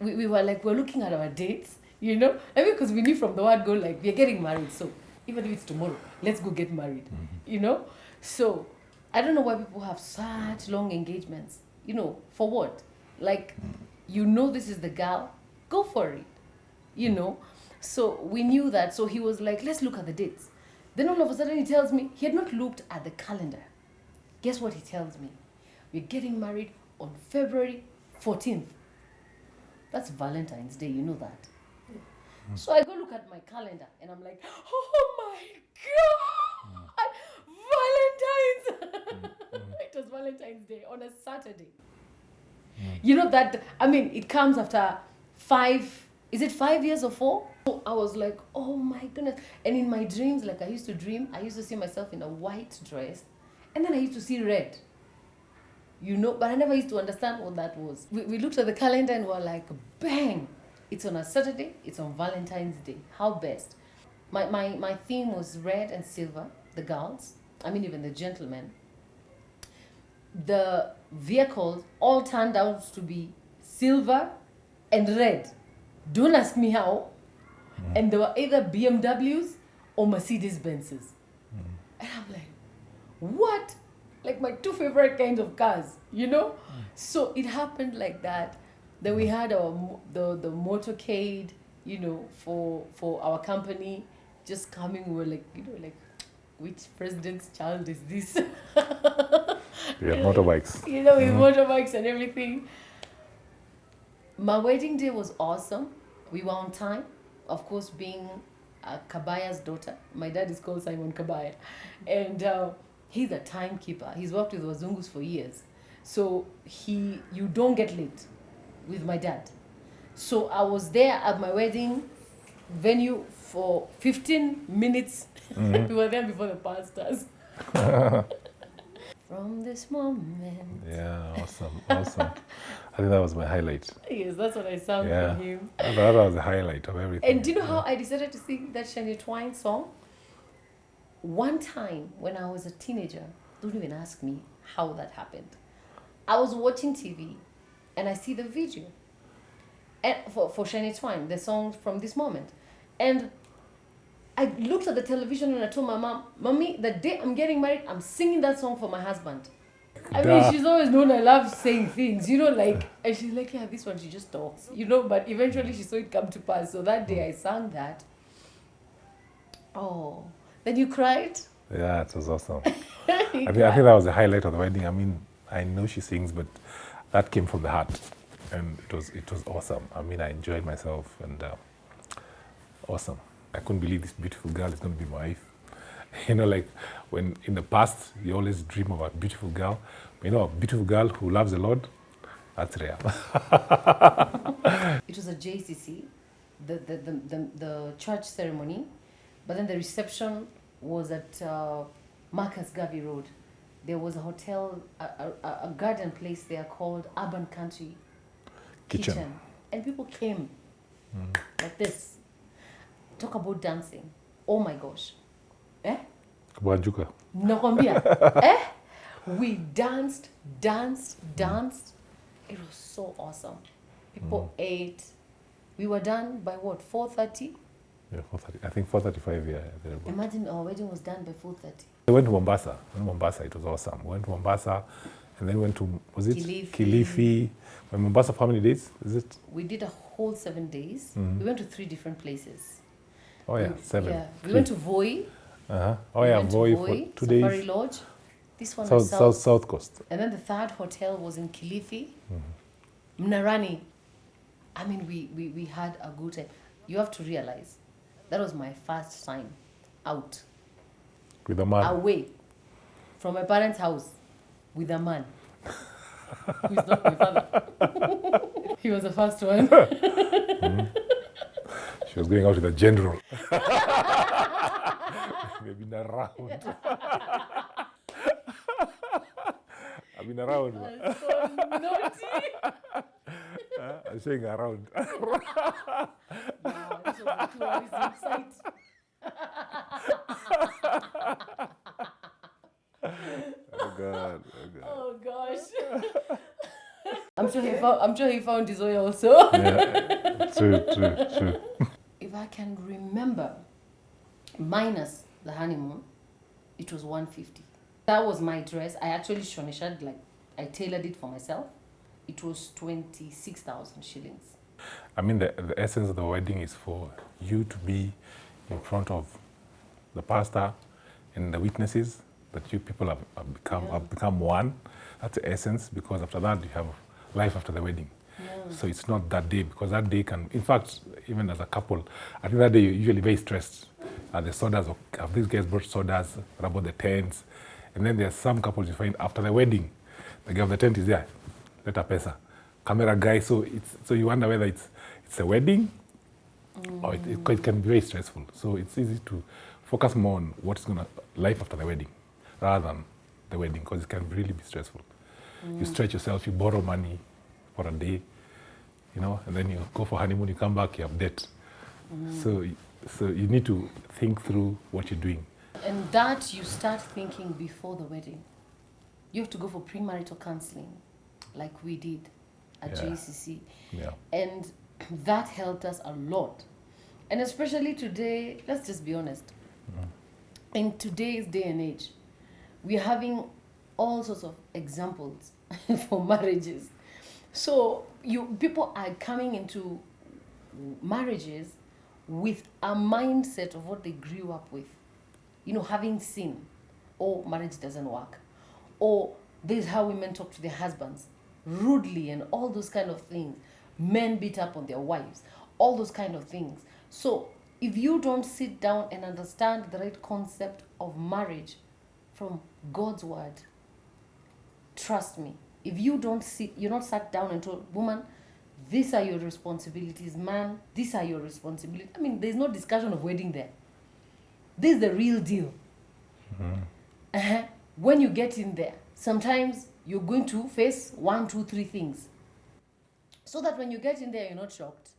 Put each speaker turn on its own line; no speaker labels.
we were like, we're looking at our dates, you know, and because we knew from the word go, like, we're getting married, so even if it's tomorrow, let's go get married, you know. So I don't know why people have such long engagements, you know, for what? Like, you know, this is the girl, go for it, you know. So we knew that. So he was like, let's look at the dates. Then all of a sudden he tells me he had not looked at the calendar. Guess what he tells me? We're getting married on February 14th. That's Valentine's Day, you know that. So I go look at my calendar and I'm like, oh my God, Valentine's! It was Valentine's Day on a Saturday. You know that, I mean, it comes after 5 years or 4? So I was like, oh my goodness. And in my dreams, like I used to dream, I used to see myself in a white dress and then I used to see red. You know, but I never used to understand what that was. We looked at the calendar and were like, bang, it's on a Saturday, it's on Valentine's Day. How best? My theme was red and silver, the girls, I mean even the gentlemen. The vehicles all turned out to be silver and red. Don't ask me how. And they were either BMWs or Mercedes Benzes. And I'm like, what? Like my 2 favorite kinds of cars, you know? So it happened like that. Then we had the motorcade, you know, for our company just coming. We were like, you know, like, which president's child is this?
We have motorbikes.
You know, with motorbikes and everything. My wedding day was awesome. We were on time. Of course, being Kabaya's daughter. My dad is called Simon Kabaya. And he's a timekeeper. He's worked with Wazungus for years. So you don't get late with my dad. So I was there at my wedding venue for 15 minutes. We were there before the pastors. From this moment.
Yeah, awesome. I think that was my highlight.
Yes, that's what I sang for him.
That was the highlight of everything.
And do you know how I decided to sing that Shania Twain song? One time when I was a teenager, don't even ask me how that happened. I was watching TV and I see the video and for Shania Twain, the song From This Moment. And I looked at the television and I told my mom, Mommy, the day I'm getting married, I'm singing that song for my husband. I mean, she's always known I love saying things, you know, like, and she's like, yeah, this one, she just talks, you know, but eventually she saw it come to pass. So that day I sang that. Oh, then you cried?
Yeah, it was awesome. I think that was the highlight of the wedding. I mean, I know she sings, but that came from the heart. And it was awesome. I mean, I enjoyed myself and awesome. I couldn't believe this beautiful girl is going to be my wife. You know, like when in the past, you always dream of a beautiful girl. You know, a beautiful girl who loves the Lord, that's rare.
It was a JCC, the church ceremony, but then the reception was at Marcus Garvey Road. There was a hotel, a garden place there called Urban Country Kitchen. And people came like this. Talk about dancing. Oh my gosh. Eh?
Kubanjuka.
Nakwambia. Eh? We danced. It was so awesome. People ate. We were done by what, 4:30?
Yeah, 4:30. I think 4:35, yeah.
Imagine our wedding was done by 4:30.
We went to Mombasa. In Mombasa, it was awesome. We went to Mombasa and then went to, was it? Kilifi. When Mombasa, for how many days is it?
We did a whole 7 days. We went to 3 different places.
Oh yeah, 7.
Yeah, we went to Voi.
Oh yeah, Voi for 2 days.
Safari Lodge. This one was
South Coast.
And then the third hotel was in Kilifi. Mnarani. I mean, we had a good time. You have to realize, that was my first time out.
With a man?
Away from my parents' house with a man. Who's not my father. He was the first one.
She was going out with a general. They've been around. I've been around.
That's so naughty.
I'm saying around.
Wow, this was a tourism site.
Oh God.
Oh gosh. I'm I'm sure he found his way also.
Yeah, true.
If I can remember, minus the honeymoon, it was 150. That was my dress. I actually shonished, like I tailored it for myself. It was 26,000 shillings.
I mean, the essence of the wedding is for you to be in front of the pastor and the witnesses, that you people have become one. That's the essence, because after that you have life after the wedding.
Yeah.
So it's not that day, because that day can, in fact, even as a couple, I think that day you're usually very stressed. The sodas, have these guys brought sodas, what about the tents? And then there's some couples you find after the wedding, the guy of the tent is there, let a pesa, camera guy. So you wonder whether it's a wedding or it can be very stressful. So it's easy to focus more on what's going to life after the wedding rather than the wedding, because it can really be stressful. You stretch yourself, you borrow money for a day, you know, and then you go for honeymoon, you come back, you have debt. So you need to think through what you're doing.
And that you start thinking before the wedding. You have to go for premarital counseling, like we did at JCC.
Yeah.
And that helped us a lot. And especially today, let's just be honest. In today's day and age, we're having all sorts of examples for marriages. So people are coming into marriages with a mindset of what they grew up with. You know, having seen, oh, marriage doesn't work. Or this is how women talk to their husbands, rudely, and all those kind of things. Men beat up on their wives, all those kind of things. So if you don't sit down and understand the right concept of marriage from God's word, trust me, if you don't you're not sat down and told, woman, these are your responsibilities, man, these are your responsibilities. I mean, there's no discussion of wedding there. This is the real deal. When you get in there, sometimes you're going to face 1, 2, 3 things. So that when you get in there, you're not shocked.